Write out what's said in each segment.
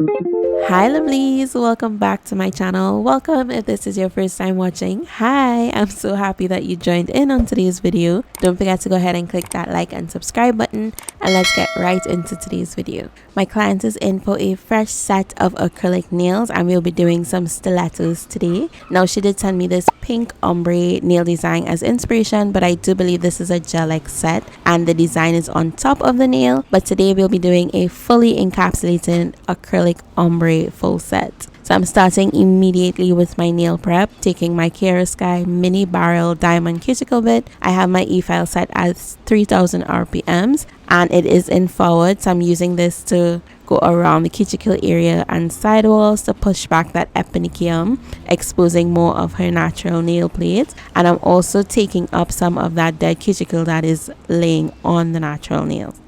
Hi lovelies, welcome back to my channel. Welcome if this is your first time watching. Hi, I'm so happy that you joined in on today's video. Don't forget to go ahead and click that like and subscribe button, and let's get right into today's video. My client is in for a fresh set of acrylic nails and we'll be doing some stilettos today. Now she did send me this pink ombre nail design as inspiration, but I do believe this is a gel-like set and the design is on top of the nail. But today we'll be doing a fully encapsulated acrylic ombre full set. So I'm starting immediately with my nail prep, taking my kiarasky mini barrel diamond cuticle bit. I have my e-file set at 3000 RPMs and it is in forward, so I'm using this to go around the cuticle area and sidewalls to push back that eponychium, exposing more of her natural nail plates. And I'm also taking up some of that dead cuticle that is laying on the natural nails.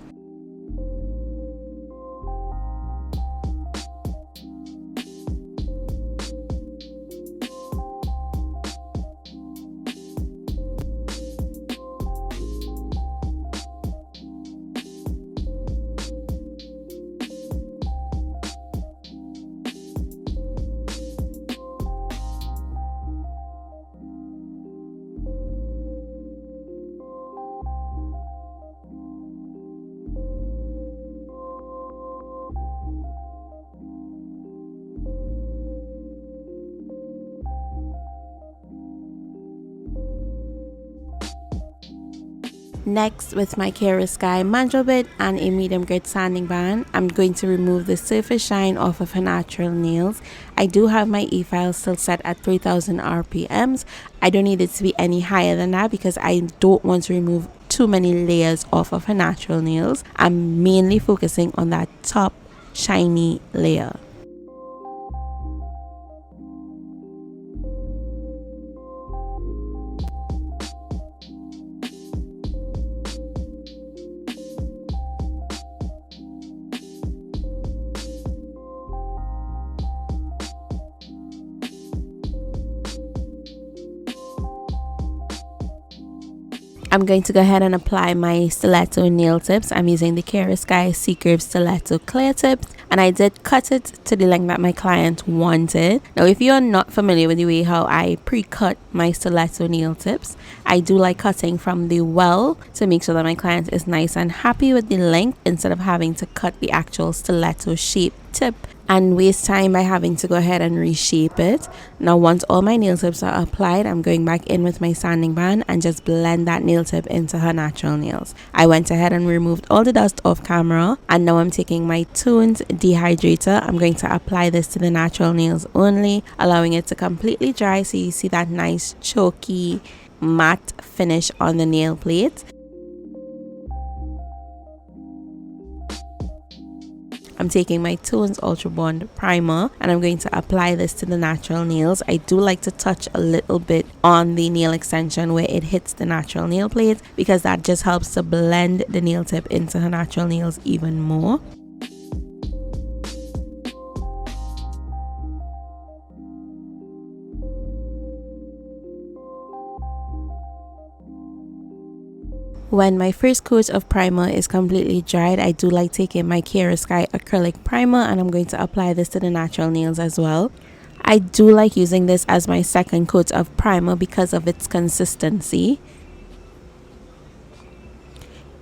Next, with my kiarasky mandrel bit and a medium grit sanding band, I'm going to remove the surface shine off of her natural nails. I do have my e-file still set at 3000 RPMs. I don't need it to be any higher than that because I don't want to remove too many layers off of her natural nails. I'm mainly focusing on that top shiny layer. I'm going to go ahead and apply my stiletto nail tips. I'm using the 𝘃𝗏𝗁 𝗪𝗏 stiletto clear tips, and I did cut it to the length that my client wanted. Now, if you are not familiar with the way how I pre-cut my stiletto nail tips, I do like cutting from the well to make sure that my client is nice and happy with the length instead of having to cut the actual stiletto shape tip and waste time by having to go ahead and reshape it. Now, once all my nail tips are applied, I'm going back in with my sanding band and just blend that nail tip into her natural nails. I went ahead and removed all the dust off camera, and now I'm taking my toned dehydrator. I'm going to apply this to the natural nails only, allowing it to completely dry so you see that nice chalky matte finish on the nail plate. I'm taking my Tones Ultra Bond primer and I'm going to apply this to the natural nails. I do like to touch a little bit on the nail extension where it hits the natural nail plate because that just helps to blend the nail tip into her natural nails even more. When my first coat of primer is completely dried, I do like taking my kiarasky acrylic primer and I'm going to apply this to the natural nails as well. I do like using this as my second coat of primer because of its consistency.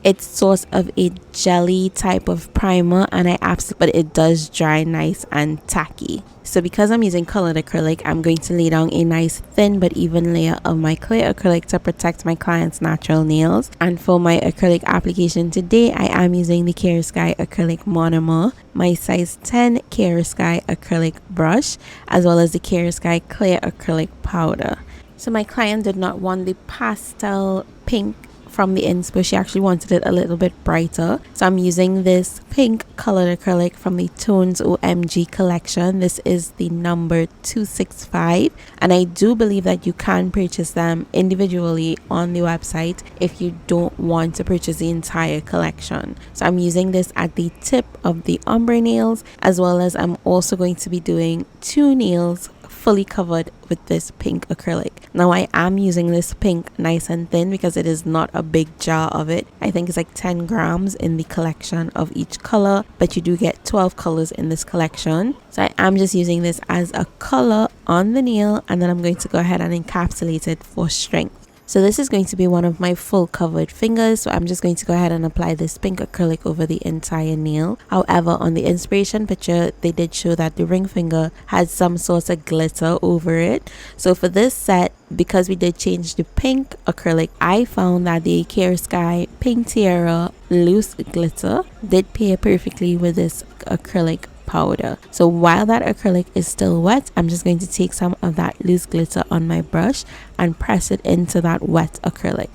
It's sort of a jelly type of primer and but it does dry nice and tacky. So because I'm using colored acrylic, I'm going to lay down a nice thin but even layer of my clear acrylic to protect my client's natural nails. And for my acrylic application today, I am using the kiarasky acrylic monomer, my size 10 kiarasky acrylic brush, as well as the kiarasky clear acrylic powder. So my client did not want the pastel pink from the inspo. She actually wanted it a little bit brighter, so I'm using this pink colored acrylic from the Tones OMG collection. This is the number 265 and I do believe that you can purchase them individually on the website if you don't want to purchase the entire collection. So I'm using this at the tip of the ombre nails, as well as I'm also going to be doing two nails fully covered with this pink acrylic. Now I am using this pink nice and thin because it is not a big jar of it. I think it's like 10 grams in the collection of each color, but you do get 12 colors in this collection. So I am just using this as a color on the nail, and then I'm going to go ahead and encapsulate it for strength. So this is going to be one of my full covered fingers, so I'm just going to go ahead and apply this pink acrylic over the entire nail. However, on the inspiration picture, they did show that the ring finger had some sort of glitter over it. So for this set, because we did change the pink acrylic, I found that the kiarasky Pink Tiara Loose Glitter did pair perfectly with this acrylic powder. So while that acrylic is still wet, I'm just going to take some of that loose glitter on my brush and press it into that wet acrylic.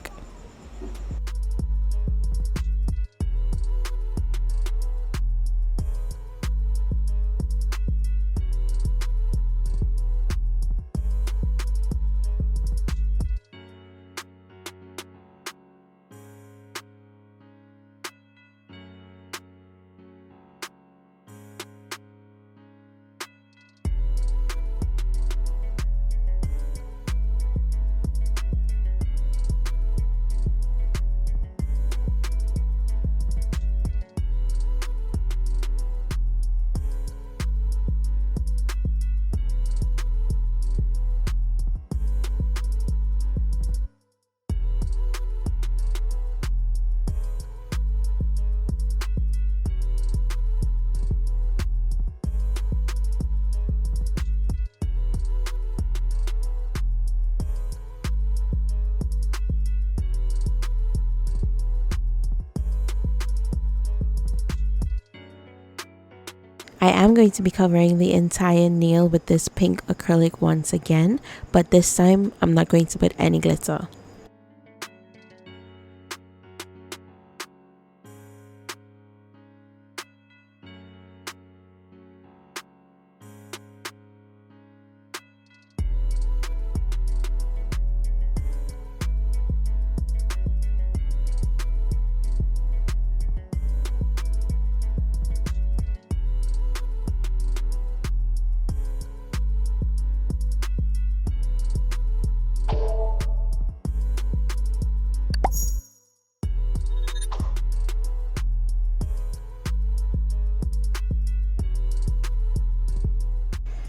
I am going to be covering the entire nail with this pink acrylic once again, but this time I'm not going to put any glitter.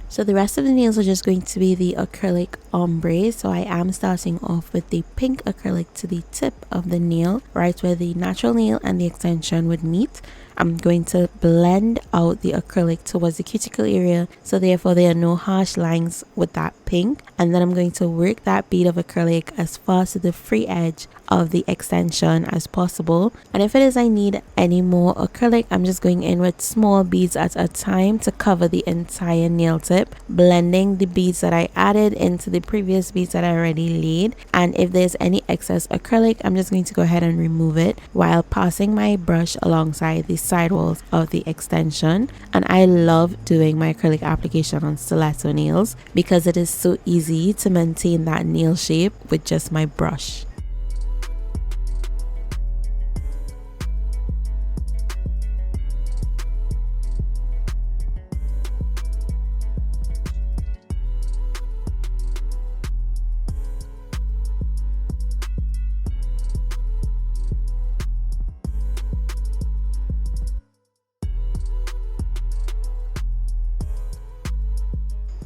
So the rest of the nails are just going to be the acrylic ombre. So I am starting off with the pink acrylic to the tip of the nail, right where the natural nail and the extension would meet. I'm going to blend out the acrylic towards the cuticle area, so therefore there are no harsh lines with that pink. And then I'm going to work that bead of acrylic as far to the free edge of the extension as possible. And if it is I need any more acrylic, I'm just going in with small beads at a time to cover the entire nail tip, blending the beads that I added into the previous beads that I already laid. And if there's any excess acrylic, I'm just going to go ahead and remove it while passing my brush alongside the sidewalls of the extension. And I love doing my acrylic application on stiletto nails because it is so easy to maintain that nail shape with just my brush.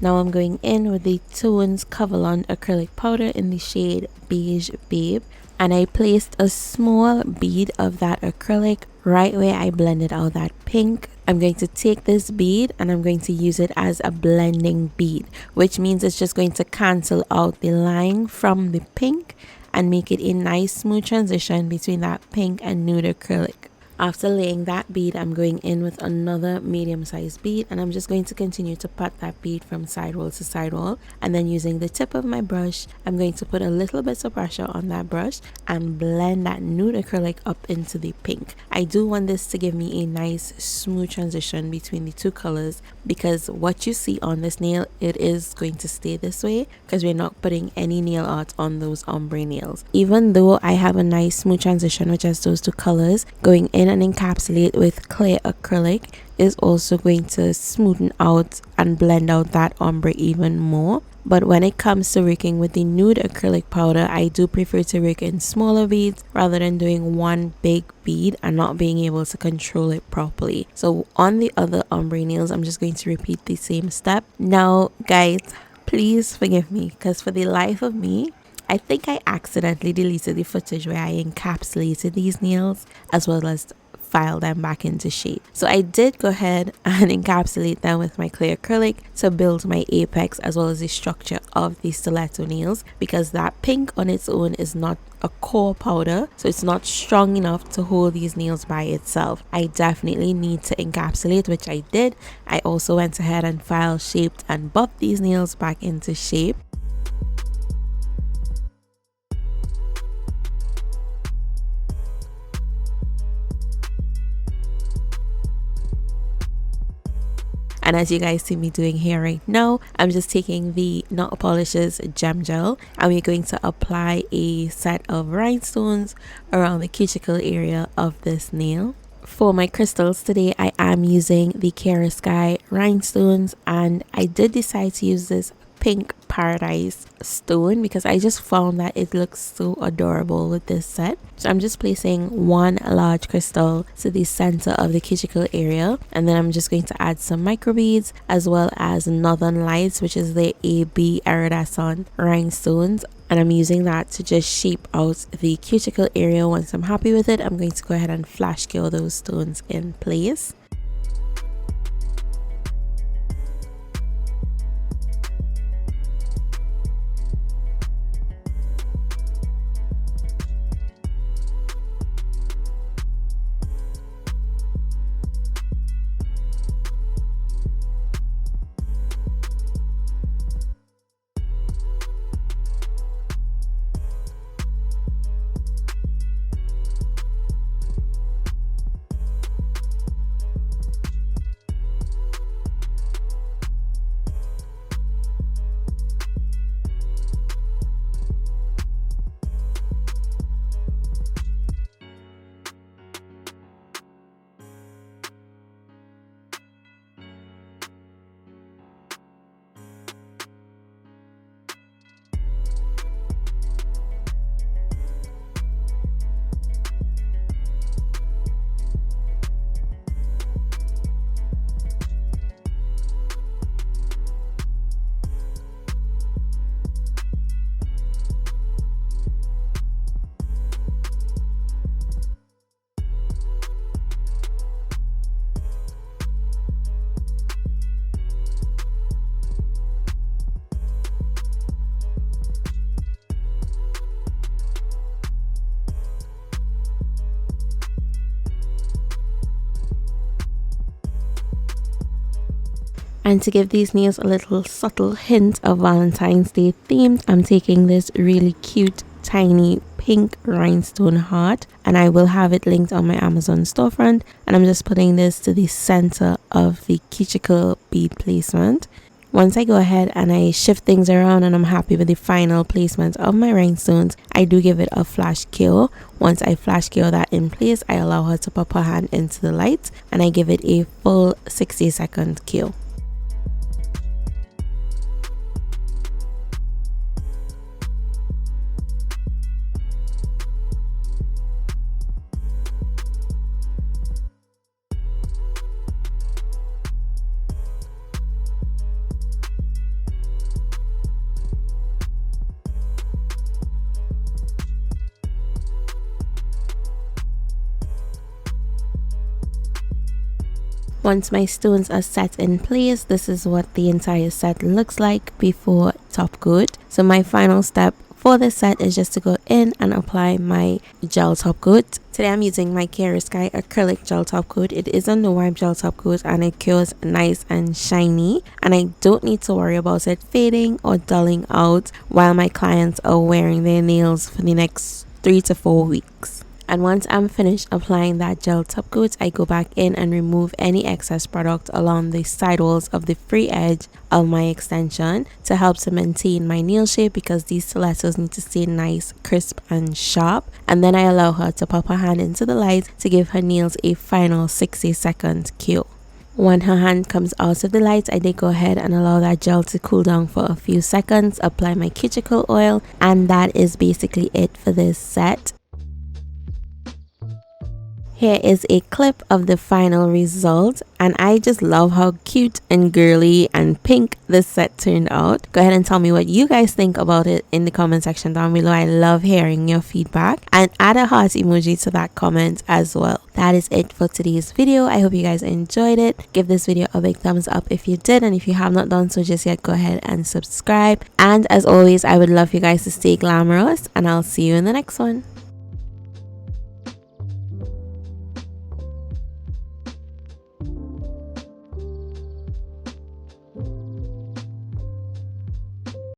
Now I'm going in with the Tones Covalon acrylic powder in the shade Beige Babe, and I placed a small bead of that acrylic right where I blended out that pink. I'm going to take this bead and I'm going to use it as a blending bead, which means it's just going to cancel out the line from the pink and make it a nice smooth transition between that pink and nude acrylic. After laying that bead, I'm going in with another medium-sized bead, and I'm just going to continue to pat that bead from sidewall to sidewall. And then using the tip of my brush, I'm going to put a little bit of pressure on that brush and blend that nude acrylic up into the pink. I do want this to give me a nice smooth transition between the two colors, because what you see on this nail, it is going to stay this way because we're not putting any nail art on those ombre nails. Even though I have a nice smooth transition with just those two colors, going in and encapsulate with clear acrylic is also going to smoothen out and blend out that ombre even more. But when it comes to working with the nude acrylic powder, I do prefer to work in smaller beads rather than doing one big bead and not being able to control it properly. So on the other ombre nails, I'm just going to repeat the same step. Now guys, please forgive me, because for the life of me, I think I accidentally deleted the footage where I encapsulated these nails as well as file them back into shape. So I did go ahead and encapsulate them with my clear acrylic to build my apex as well as the structure of the stiletto nails, because that pink on its own is not a core powder, so it's not strong enough to hold these nails by itself. I definitely need to encapsulate, which I did. I also went ahead and file shaped and buffed these nails back into shape. And as you guys see me doing here right now, I'm just taking the notpolish's gem gel and we're going to apply a set of rhinestones around the cuticle area of this nail. For my crystals today, I am using the kiarasky rhinestones, and I did decide to use this pink paradise stone because I just found that it looks so adorable with this set. So I'm just placing one large crystal to the center of the cuticle area, and then I'm just going to add some micro beads as well as Northern Lights, which is the AB iridescent rhinestones, and I'm using that to just shape out the cuticle area. Once I'm happy with it, I'm going to go ahead and flash cure those stones in place. And to give these nails a little subtle hint of Valentine's Day themed, I'm taking this really cute tiny pink rhinestone heart, and I will have it linked on my Amazon storefront, and I'm just putting this to the center of the cuticle bead placement. Once I go ahead and I shift things around and I'm happy with the final placement of my rhinestones, I do give it a flash cure. Once I flash cure that in place, I allow her to pop her hand into the light and I give it a full 60-second cure. Once my stones are set in place, this is what the entire set looks like before top coat. So my final step for this set is just to go in and apply my gel top coat. Today I'm using my kiarasky acrylic gel top coat. It is a no wipe gel top coat and it cures nice and shiny, and I don't need to worry about it fading or dulling out while my clients are wearing their nails for the next 3 to 4 weeks. And once I'm finished applying that gel top coat, I go back in and remove any excess product along the side walls of the free edge of my extension to help to maintain my nail shape, because these stilettos need to stay nice, crisp and sharp. And then I allow her to pop her hand into the light to give her nails a final 60-second cure. When her hand comes out of the light, I did go ahead and allow that gel to cool down for a few seconds, apply my cuticle oil, and that is basically it for this set. Here is a clip of the final result, and I just love how cute and girly and pink this set turned out. Go ahead and tell me what you guys think about it in the comment section down below. I love hearing your feedback, and add a heart emoji to that comment as well. That is it for today's video. I hope you guys enjoyed it. Give this video a big thumbs up if you did, and if you have not done so just yet, go ahead and subscribe. And as always, I would love you guys to stay glamorous, and I'll see you in the next one.